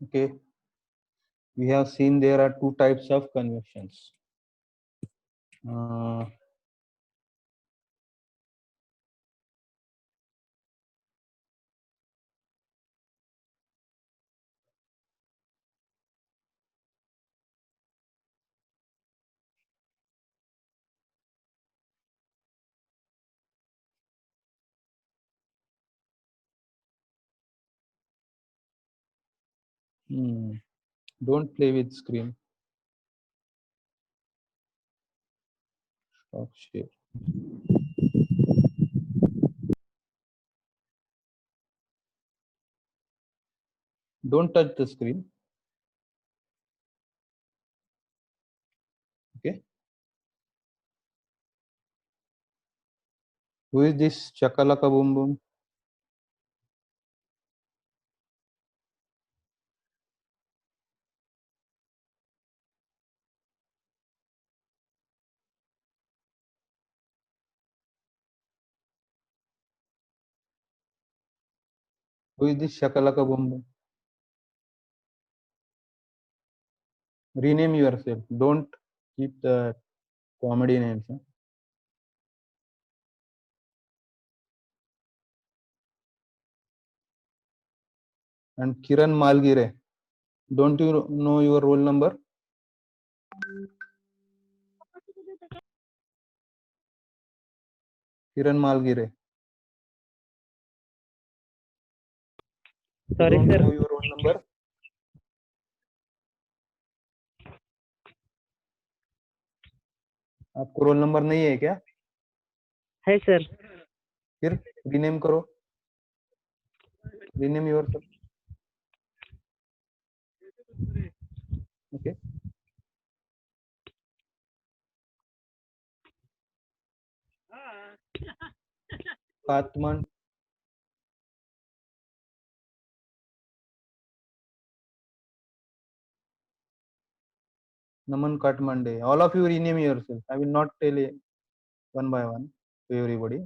Okay, we have seen there are two types of convections. Uh, hmm, don't play with screen. Stop share. Don't touch the screen. Okay. Who is this Chakalaka Boom Boom? Who is this Shakalaka Boom Boom? Rename yourself. Don't keep the comedy names. Huh? And Kiran Malgire. Don't you know your roll number? Kiran Malgire. You Sorry, don't sir. know your roll number? आपको roll number नहीं है क्या? है sir. फिर rename करो. Rename yourself. Okay. Kathman. Naman Katmande. All of you rename yourself. I will not tell it one by one to everybody.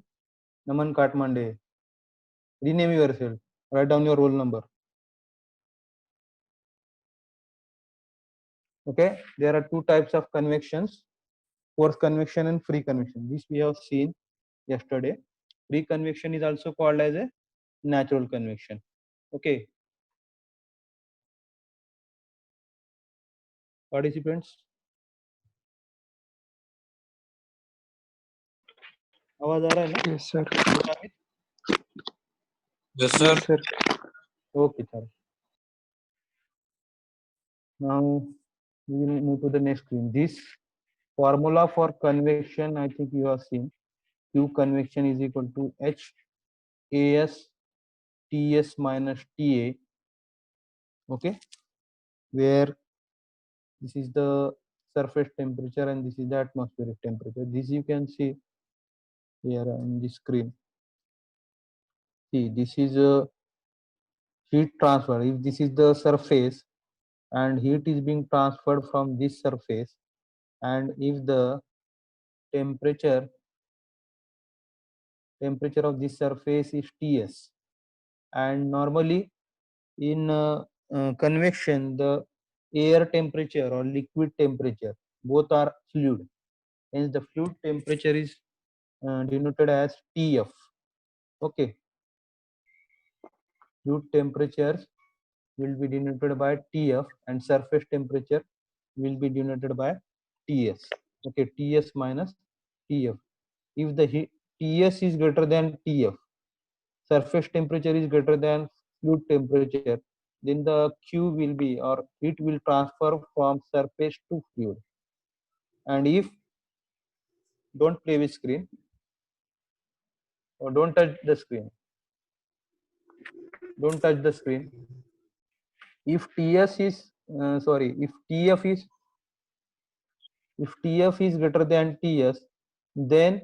Naman Katmande. Rename yourself. Write down your roll number. Okay. There are two types of convections: forced convection and free convection. This we have seen yesterday. Free convection is also called as a natural convection. Okay. Participants. आवाज आ रहा है ना? Yes, sir. Yes, sir. Yes, sir. Okay, sir. Now we will move to the next screen. This formula for convection, I think you have seen. Q convection is equal to H AS TS minus TA. Okay, where this is the surface temperature and this is the atmospheric temperature. This you can see here on the screen. See, this is a heat transfer. If this is the surface and heat is being transferred from this surface, and if the temperature of this surface is Ts, and normally in convection the air temperature or liquid temperature both are fluid, hence the fluid temperature is denoted as Tf. Okay, fluid temperatures will be denoted by Tf and surface temperature will be denoted by Ts. Okay, Ts minus Tf. If the heat Ts is greater than Tf, surface temperature is greater than fluid temperature, then the Q will be, or heat will transfer from surface to fluid. And if, don't play with screen or don't touch the screen, don't touch the screen. If Ts is if Tf is greater than Ts, then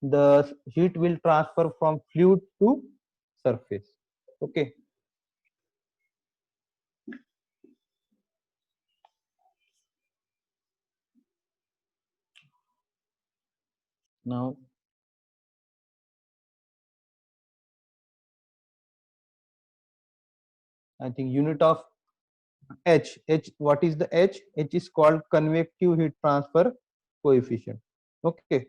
the heat will transfer from fluid to surface. Okay. Now I think unit of H, what is the H? H is called convective heat transfer coefficient. Okay,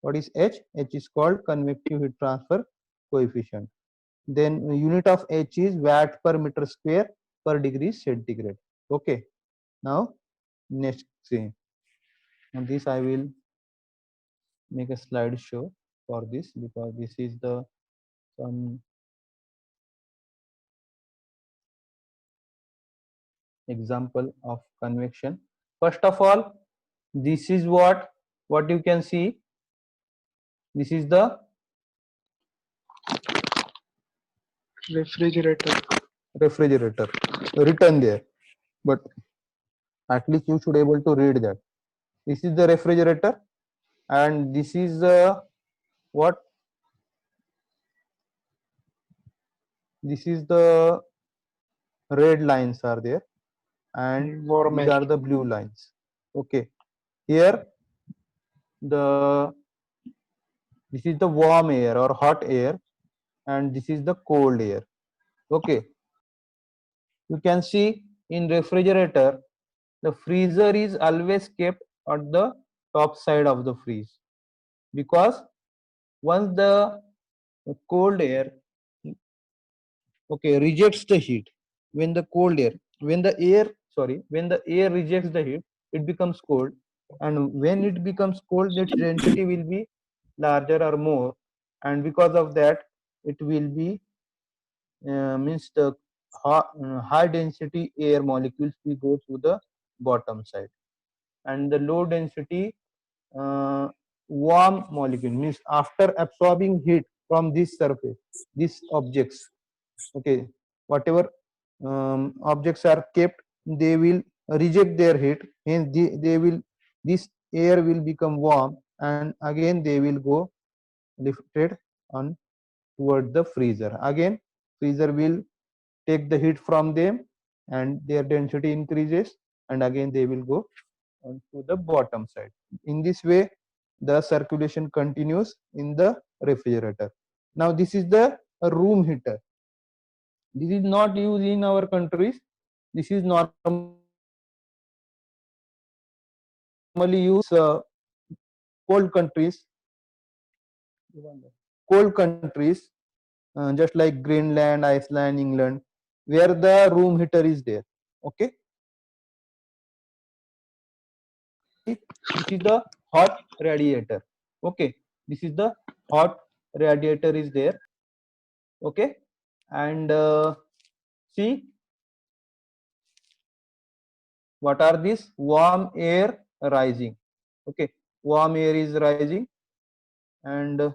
what is H? H is called convective heat transfer coefficient. Then unit of H is watt per meter square per degree centigrade. Okay, now next thing, and this I will make a slide show for this, because this is the some example of convection. First of all, this is what you can see. This is the refrigerator written there, but at least you should able to read that. This is the refrigerator, and this is what this is the red lines are there, and these are the blue lines. Okay, here the this is the warm air or hot air, and this is the cold air. Okay, you can see in refrigerator the freezer is always kept at the top side of the freeze, because once the cold air, okay, rejects the heat, when the cold air, when the air rejects the heat, it becomes cold, and when it becomes cold, its density will be larger or more, and because of that it will be means the high density air molecules will go to the bottom side, and the low density uh, warm molecule, means after absorbing heat from this surface, these objects, okay, whatever objects are kept, they will reject their heat, and they will, this air will become warm, and again they will go lifted on toward the freezer. Again freezer will take the heat from them, and their density increases, and again they will go on to the bottom side. In this way the circulation continues in the refrigerator. Now this is the room heater. This is not used in our countries. This is normally used cold countries, just like Greenland, Iceland, England, where the room heater is there. Okay, this is the hot radiator. Okay, this is the hot radiator is there. Okay, and see what are these? Warm air rising. Okay, warm air is rising, and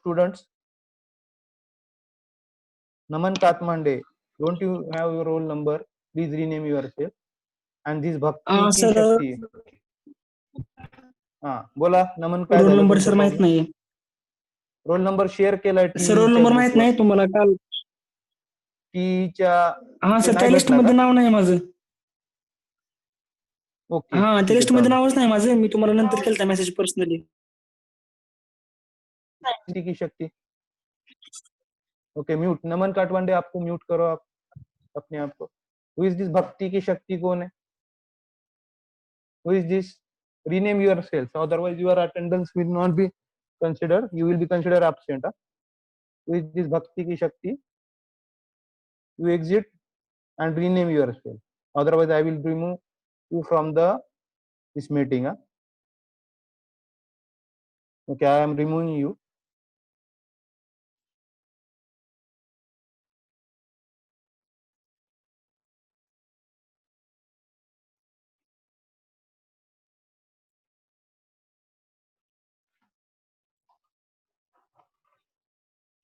students, Naman Katmande, don't you have your roll number? Please rename yourself. And this Bhakti ki sir Shakti. हा बोला नमन, काय role झालं number तुमचं sir माहित problem? नाही roll number share केलाय sir role टीच्या number माहित ग्रुपवर. नाही तुम्हाला काल टीच्या हा सर नाही त्या लिस्ट भेटला का? मध्ये नाव नाही माझं. ओके हा त्या ठीक आहे लिस्ट मध्ये चालेल. नावच नाही माझं. मी तुम्हाला नंतर केलता मेसेज पर्सनली. भक्ति की शक्ति. Okay mute. नमन काटवांडे आपको म्यूट करो आप अपने आप को. हु इज दिस भक्ति की शक्ति? कौन है? Who is this? Rename yourself, otherwise your attendance will not be considered. You will be considered absent. Who is this Bhakti ki Shakti? You exit and rename yourself. Otherwise, I will remove you from this meeting. Okay, I am removing you.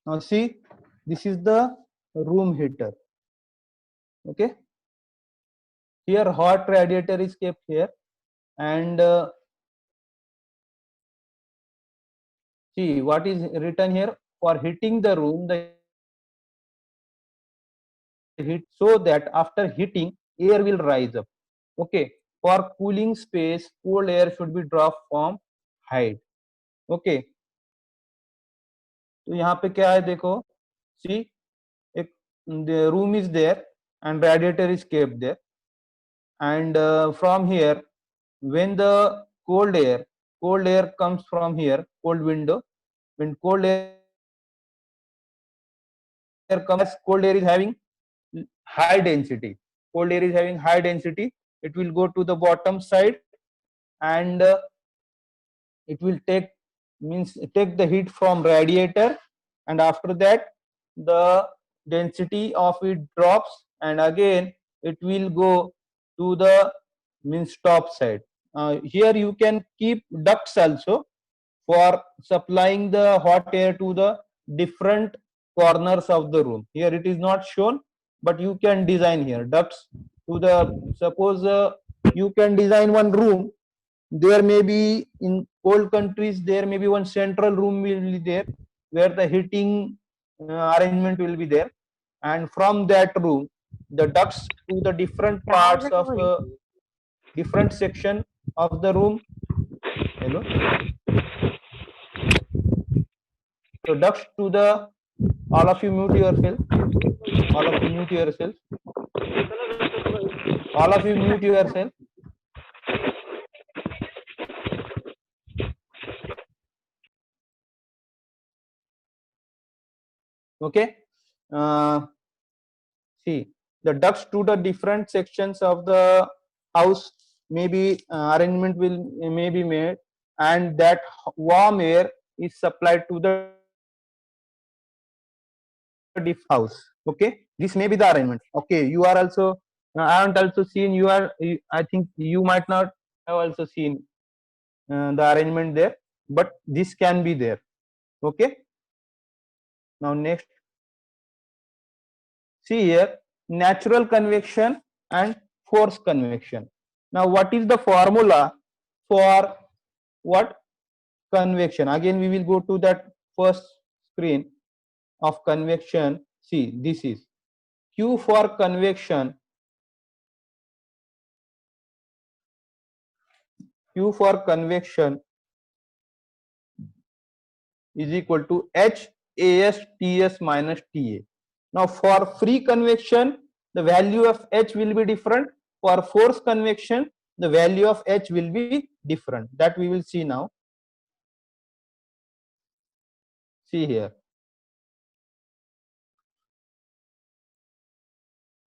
Now see, this is the room heater. Okay, here hot radiator is kept here, and see what is written here: for heating the room, the heat, so that after heating air will rise up. Okay, for cooling space, cold air should be dropped from height. Okay, तो यहाँ पे क्या है देखो, see, एक the room is there and radiator is kept there, and from here, when the cold air comes from here, cold window, when cold air comes, cold air is having high density, cold air is having high density, it will go to the bottom side, and it will take the heat from radiator, and after that the density of it drops, and again it will go to the top side. Here you can keep ducts also for supplying the hot air to the different corners of the room. Here it is not shown, but you can design here ducts to the, suppose you can design one room, there may be, in cold countries there may be one central room will be there where the heating arrangement will be there, and from that room the ducts to the different parts of different section of the room. Hello, so ducts to the, all of you mute yourself, all of you mute yourself, all of you mute yourself. Okay, see, the ducts to the different sections of the house, maybe arrangement may be made, and that warm air is supplied to the house. Okay, this may be the arrangement. Okay, you are also, I haven't also seen, I think you might not have also seen the arrangement there, but this can be there. Okay, now next, see here, natural convection and forced convection. Now what is the formula for what? Convection. Again we will go to that first screen of convection. See, this is Q for convection. Q for convection is equal to H AS TS minus TA. Now for free convection, the value of H will be different. For forced convection, the value of H will be different. That we will see now. See here.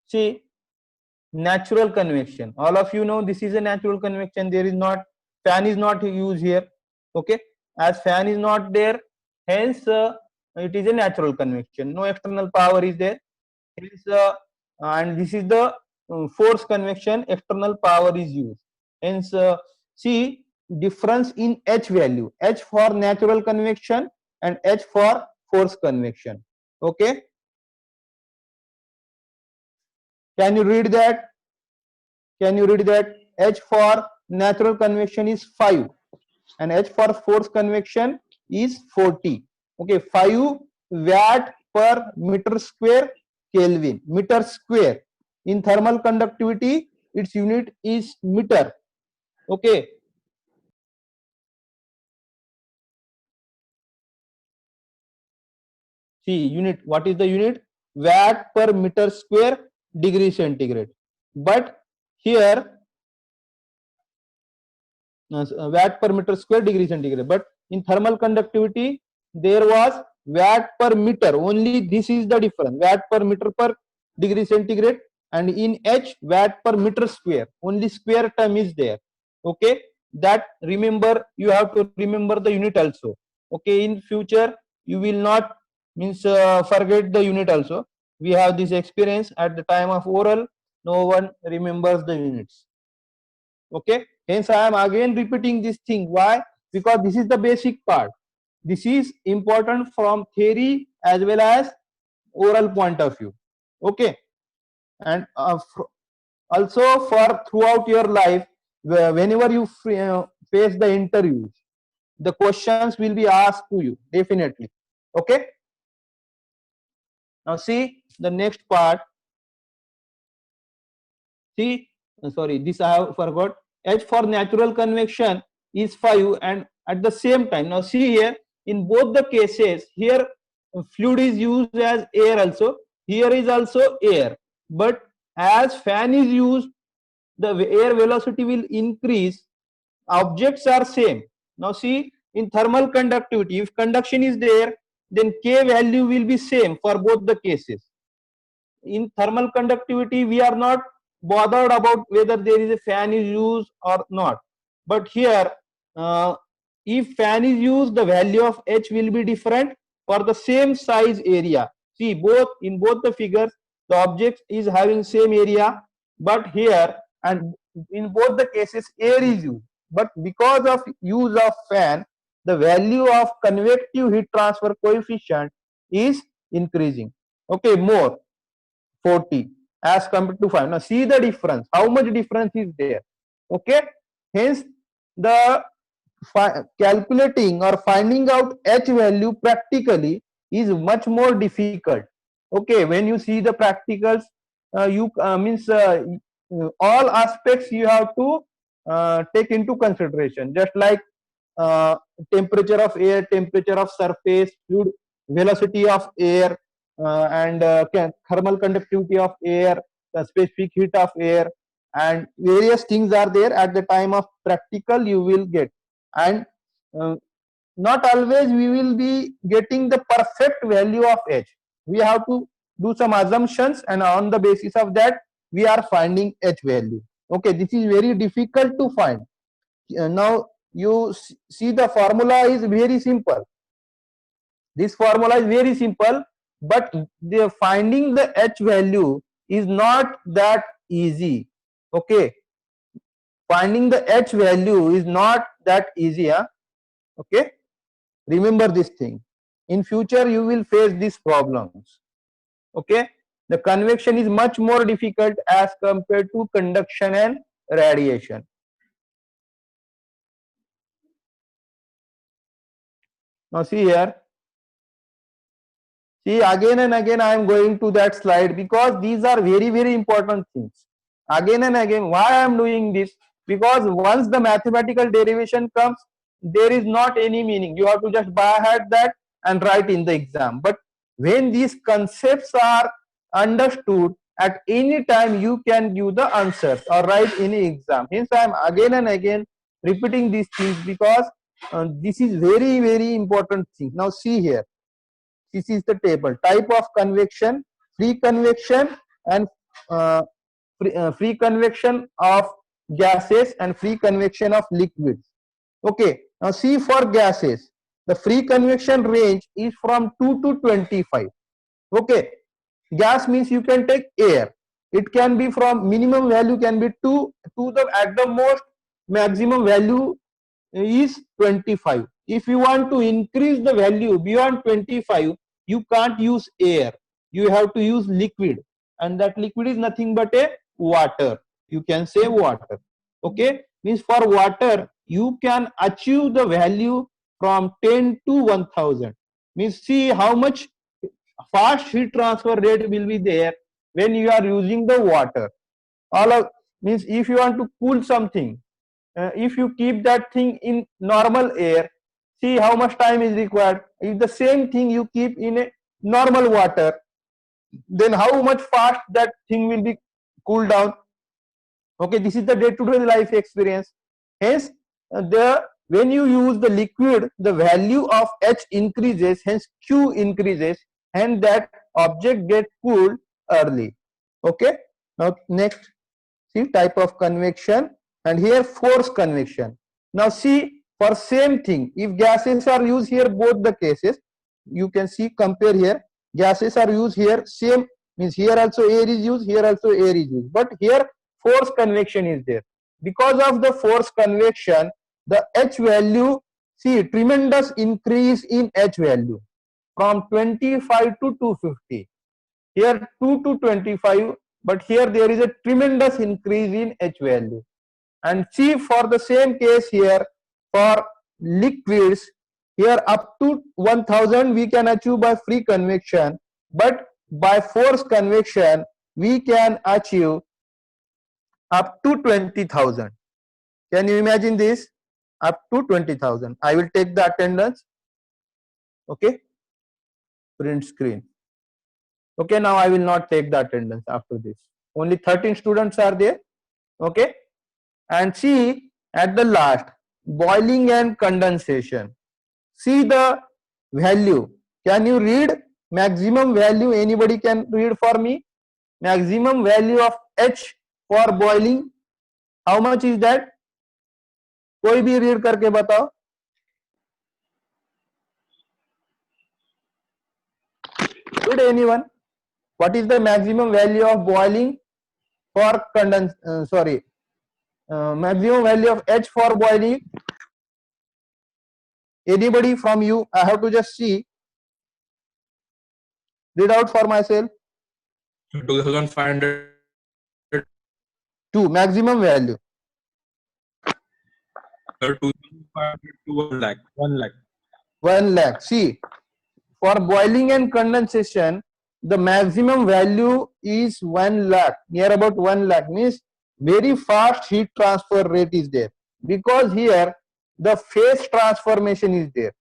See, natural convection. All of you know this is a natural convection. There is not, fan is not used here. Okay, as fan is not there, hence it is a natural convection. No external power is there. Hence, and this is the forced convection. External power is used. Hence, see difference in H value. H for natural convection and H for forced convection. Okay. Can you read that? Can you read that? H for natural convection is 5 and H for forced convection is 40. Okay, 5 watt per meter square Kelvin, meter square. In thermal conductivity, its unit is meter. Okay. See, unit, what is the unit? Watt per meter square degree centigrade. But here, watt per meter square degree centigrade, but in thermal conductivity there was watt per meter, only this is the difference, watt per meter per degree centigrade, and in H watt per meter square, only square term is there. Okay, that remember, you have to remember the unit also. Okay, in future you will not forget the unit also. We have this experience at the time of oral, no one remembers the units. Okay, hence I am again repeating this thing. Why? Because this is the basic part. This is important from theory as well as oral point of view. Okay, and also for throughout your life, whenever you face the interviews, the questions will be asked to you definitely. Okay, now see the next part. See, sorry, this I have forgot. H for natural convection is 5, and at the same time, now see here, in both the cases, here fluid is used as air also, here is also air, but as fan is used, the air velocity will increase, objects are same. Now see, in thermal conductivity, if conduction is there, then K value will be same for both the cases. In thermal conductivity, we are not bothered about whether there is a fan is used or not, but here if fan is used, the value of H will be different for the same size area. See, both in both the figures, the object is having same area, but here and in both the cases air is used, but because of use of fan, the value of convective heat transfer coefficient is increasing, okay, more 40 as compared to 5. Now see the difference, how much difference is there, okay. Hence the calculating or finding out H value practically is much more difficult, okay. When you see the practicals, you means all aspects you have to take into consideration, just like temperature of air, temperature of surface, fluid velocity of air, and thermal conductivity of air, the specific heat of air, and various things are there. At the time of practical you will get, and not always we will be getting the perfect value of H. We have to do some assumptions, and on the basis of that we are finding H value, okay. This is very difficult to find. Now you see the formula is very simple. This formula is very simple, but the finding the H value is not that easy, okay. Finding the H value is not that easy, huh? Okay. Remember this thing. In future you will face these problems, okay. The convection is much more difficult as compared to conduction and radiation. Now see here, see, again and again I am going to that slide because these are very, very important things. Again and again, why I am doing this? Because once the mathematical derivation comes, there is not any meaning. You have to just by heart that and write in the exam. But when these concepts are understood, at any time you can give the answers or write any exam. Hence I am again and again repeating these things because this is very, very important thing. Now see here. This is the table. Type of convection, free convection, and free convection of gases and free convection of liquids. Okay. Now see, for gases, the free convection range is from 2 to 25. Okay. Gas means you can take air. It can be from minimum value can be 2 to the at the most maximum value is 25. If you want to increase the value beyond 25, you can't use air. You have to use liquid, and that liquid is nothing but a water. You can say water. Okay, means for water you can achieve the value from 10 to 1000. Means see how much fast heat transfer rate will be there when you are using the water. All of means if you want to cool something, if you keep that thing in normal air, see how much time is required. If the same thing you keep in a normal water, then how much fast that thing will be cooled down. Okay, this is the day-to-day life experience. Hence when you use the liquid, the value of H increases, hence Q increases, and that object get cooled early. Okay, now next, see type of convection, and here force convection. Now see, for same thing, if gases are used here, both the cases you can see, compare here, gases are used here, same means here also air is used, here also air is used, but here force convection is there. Because of the force convection, the H value, see tremendous increase in H value from 25 to 250. Here 2 to 25, but here there is a tremendous increase in H value. And see, for the same case here, for liquids, here up to 1000 we can achieve by free convection, but by force convection we can achieve up to 20,000. Can you imagine this? Up to 20,000. I will take the attendance. Okay. Print screen. Okay, now I will not take the attendance after this. Only 13 students are there. Okay. And see at the last, boiling and condensation. See the value. Can you read maximum value? Anybody can read for me? Maximum value of H for boiling. How much is that? कोई भी read करके बताओ. Read anyone. What is the maximum value of boiling for maximum value of H for boiling? Anybody from you? I have to just see. Read out for myself. 2,500. 2 maximum value. 2,500 to 1 lakh. 1 lakh. 1 lakh. See, for boiling and condensation, the maximum value is 1 lakh. Near about 1 lakh means very fast heat transfer rate is there, because here the phase transformation is there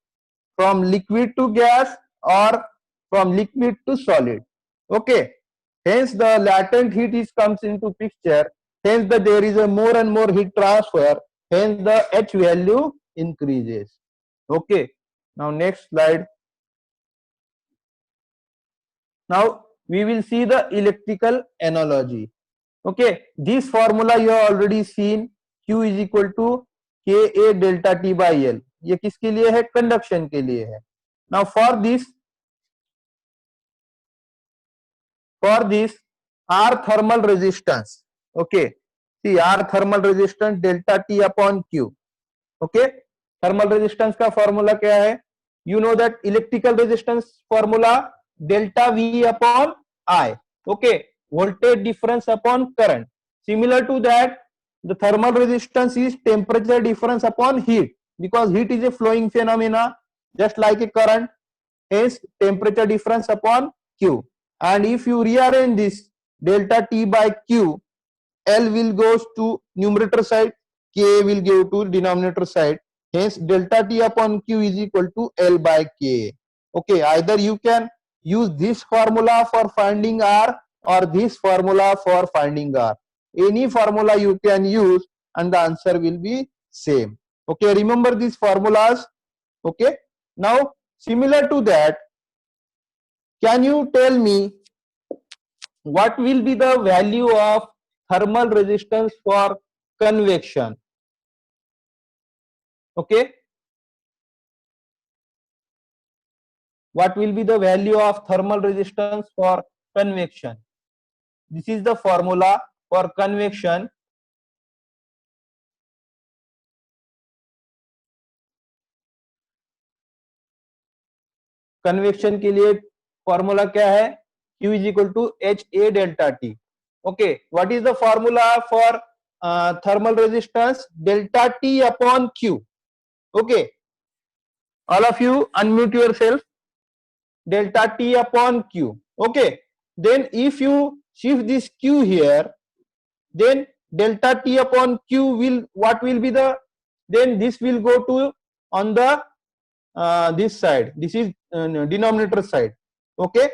from liquid to gas or from liquid to solid. Okay. Hence the latent heat is comes into picture. Hence there is a more and more heat transfer. Hence the H value increases. Okay. Now next slide. Now we will see the electrical analogy. Okay. This formula you have already seen. Q is equal to Ka delta T by L. ये किसके लिए है? Conduction के लिए है. Now for this R thermal resistance. Okay. See, R thermal resistance delta T upon Q. Okay. Thermal resistance का formula क्या है? You know that electrical resistance formula delta V upon I. Okay. Voltage difference upon current. Similar to that, the thermal resistance is temperature difference upon heat, because heat is a flowing phenomena just like a current. Hence temperature difference upon Q. And if you rearrange this delta T by Q, L will goes to numerator side, K will go to denominator side. Hence delta T upon Q is equal to L by K. Okay, either you can use this formula for finding R or this formula for finding R. Any formula you can use and the answer will be same. Okay, remember these formulas. Okay, now similar to that, can you tell me what will be the value of thermal resistance for convection? Okay, what will be the value of thermal resistance for convection? This is the formula for convection. Convection के लिए formula क्या है? Q is equal to HA delta T. Okay, what is the formula for thermal resistance? Delta T upon Q. Okay, all of you unmute yourself. Delta T upon Q. Okay, then if you shift this Q here, then delta T upon Q will, what will be the, then this will go to on the this side. This is denominator side. Okay,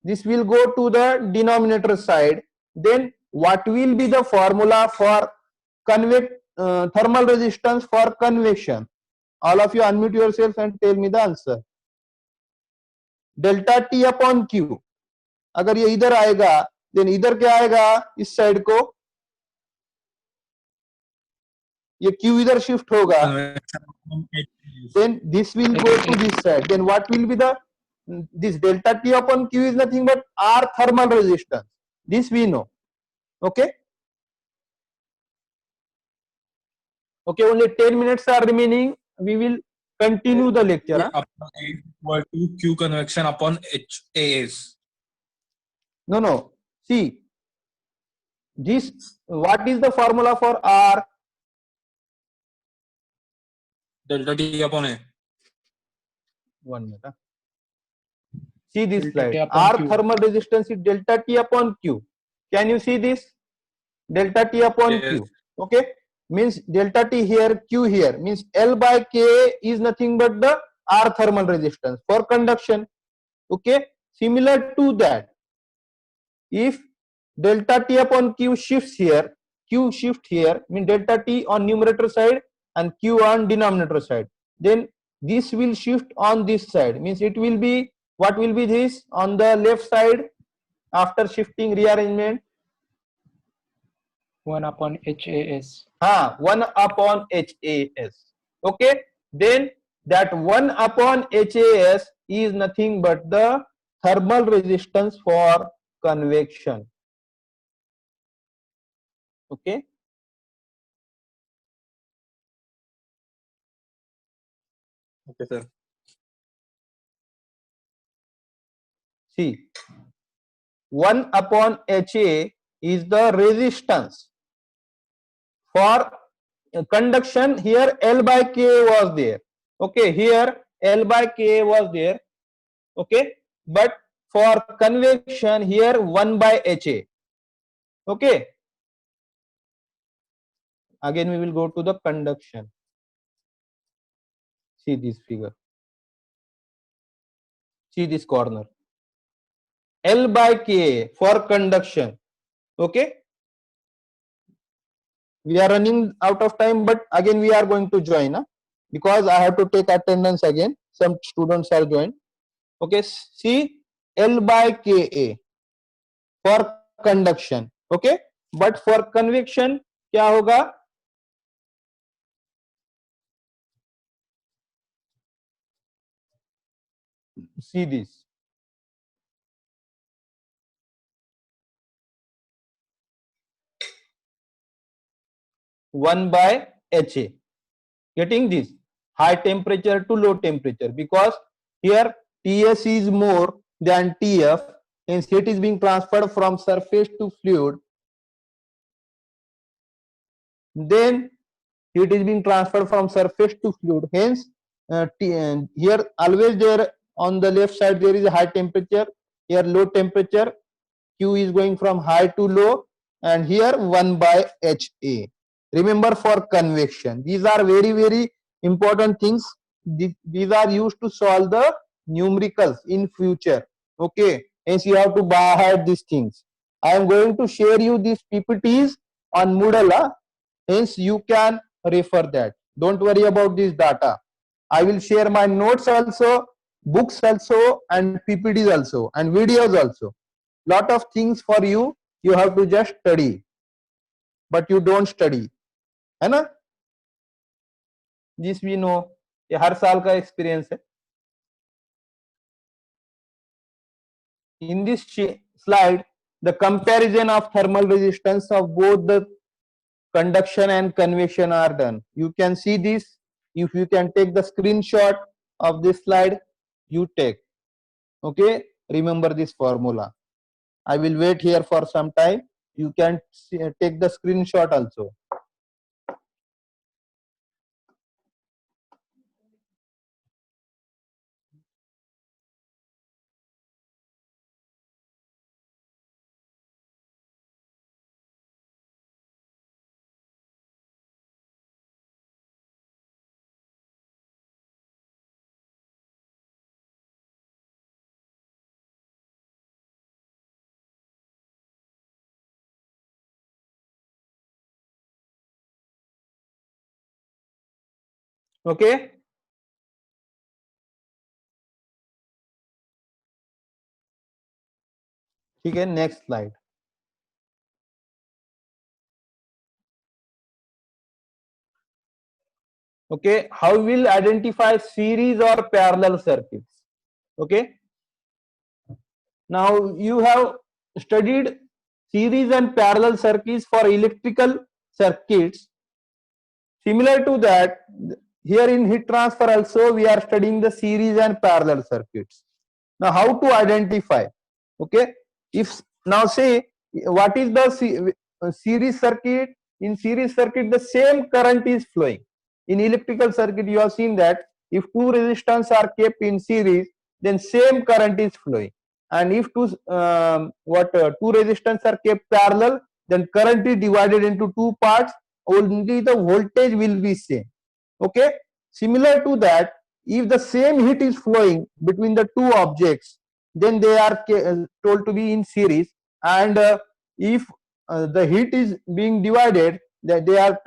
this will go to the denominator side. Then what will be the formula for thermal resistance for convection? All of you unmute yourself and tell me the answer. Delta T upon Q. अगर ये इधर आएगा, then इधर क्या आएगा? इस side को ये Q इधर शिफ्ट होगा, then this will go to this side. Then what will be the, this delta T upon Q is nothing but R thermal resistance. This we know. Okay. Okay, only 10 minutes are remaining. We will continue the lecture. Equal to Q convection upon H AS. No. See, this, what is the formula for R? Delta T upon A. 1 minute. See this Delta slide. T upon R Q. thermal resistance is delta T upon Q. Can you see this? delta T upon Yes. Q. Okay, means delta T here, Q here, means L by K is nothing but the R thermal resistance for conduction. Okay, similar to that, if delta T upon Q shifts here, Q shift here, means delta T on numerator side and Q on denominator side, then this will shift on this side, means it will be, what will be this on the left side after shifting rearrangement? 1 upon HAS. 1 upon HAS. Okay, then that 1 upon HAS is nothing but the thermal resistance for convection. Okay, Okay, sir. see, 1 upon HA is the resistance for conduction. Here L by K was there. Okay, here L by K was there. Okay, but for convection here 1 by HA. Okay, again we will go to the conduction. See this figure, see this corner, L by K for conduction. Okay, we are running out of time, but again we are going to join, because I have to take attendance again. Some students are joined. Okay, see L by Ka for conduction. Okay, but for convection क्या होगा? See this, one by HA. Getting this, high temperature to low temperature, because here TS is more than TF, hence heat is being transferred from surface to fluid. Then heat is being transferred from surface to fluid, hence here always there on the left side there is a high temperature, here low temperature, Q is going from high to low, and here 1 by HA. Remember, for convection, these are very important things. These are used to solve the numericals in future. Okay, hence you have to buy ahead these things. I am going to share you these PPTs on Moodle, hence you can refer that. Don't worry about this data. I will share my notes also, books also, and PPTs also, and videos also. Lot of things for you, you have to just study, but you don't study, है ना? This we know, ये हर साल का experience है. In this slide, the comparison of thermal resistance of both the conduction and convection are done. You can see this. If you can take the screenshot of this slide, you take. Okay, remember this formula. I will wait here for some time. You can take the screenshot also. Okay, ठीक है, next slide. Okay, how will identify series or parallel circuits? Okay, now you have studied series and parallel circuits for electrical circuits. Similar to that, here in heat transfer also we are studying the series and parallel circuits. Now how to identify? Okay, if now say what is the series circuit? In series circuit the same current is flowing. In electrical circuit you have seen that if two resistors are kept in series, then same current is flowing, and if two resistors are kept parallel, then current is divided into two parts, only the voltage will be same. Okay, similar to that, if the same heat is flowing between the two objects, then they are told to be in series, and if the heat is being divided, that they are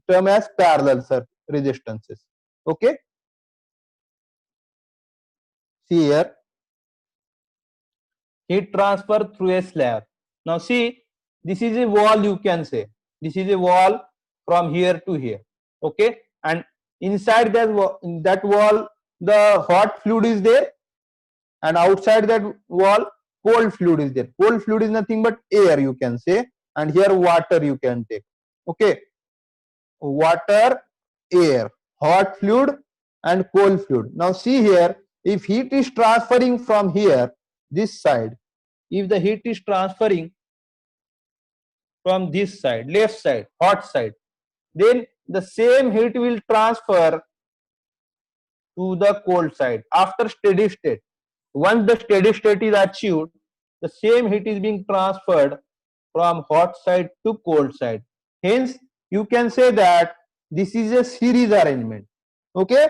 termed as parallel resistances. Okay, see here, heat transfer through a slab. Now see, this is a wall, you can say this is a wall from here to here. Okay, and inside that wall the hot fluid is there, and outside that wall cold fluid is there. Cold fluid is nothing but air, you can say, and here water you can take. Okay, water, air, hot fluid and cold fluid. Now see here, if heat is transferring from here, this side, if the heat is transferring from this side, left side, hot side, then the same heat will transfer to the cold side after steady state. Once the steady state is achieved, the same heat is being transferred from hot side to cold side. Hence, you can say that this is a series arrangement. Okay,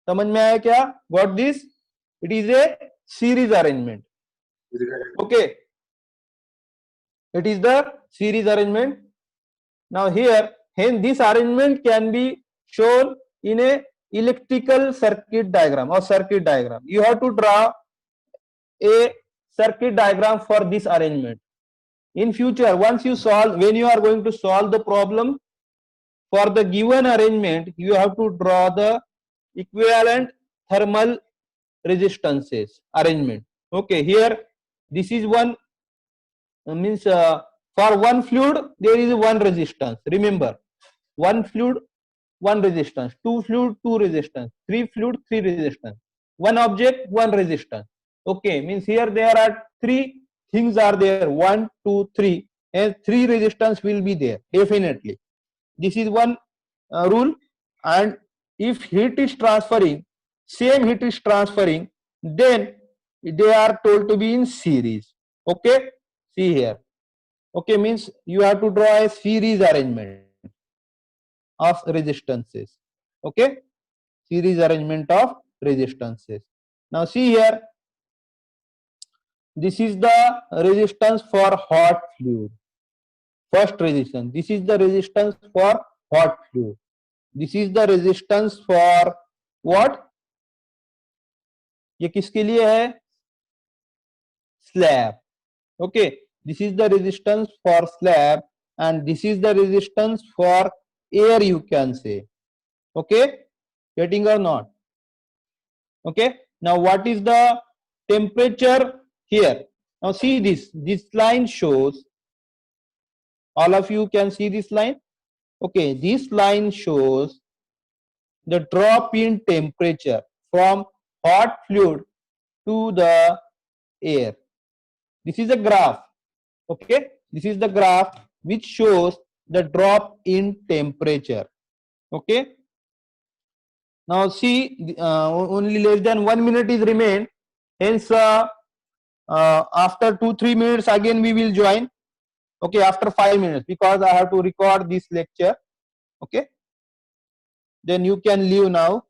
समझ में आया क्या? Got this? It is a series arrangement. Okay, it is the series arrangement. Now here, hence this arrangement can be shown in a electrical circuit diagram or circuit diagram. You have to draw a circuit diagram for this arrangement. In future, once you solve, when you are going to solve the problem for the given arrangement, you have to draw the equivalent thermal resistances arrangement. Okay, here this is one, means for one fluid there is one resistance. Remember, one fluid, one resistance, two fluid, two resistance, three fluid, three resistance, one object, one resistance. Okay, means here there are three things are there, 1, 2, 3, and three resistance will be there definitely. This is one rule. And if heat is transferring, same heat is transferring, then they are told to be in series. Okay, see here. Okay, means you have to draw a series arrangement of resistances. Okay, series arrangement of resistances. Now see here, this is the resistance for hot fluid. First resistance. This is the resistance for hot fluid. This is the resistance for what? ये किसके लिए है? Slab. Okay. This is the resistance for slab, and this is the resistance for air, you can say. Okay. Getting or not? Okay. Now what is the temperature here? Now see this. This line shows. All of you can see this line. Okay, this line shows the drop in temperature from hot fluid to the air. This is a graph. Okay, this is the graph which shows the drop in temperature. Okay. Now see, only less than 1 minute is remained. Hence, after 2-3 minutes again we will join. Okay, after 5 minutes, because I have to record this lecture. Okay, then you can leave now.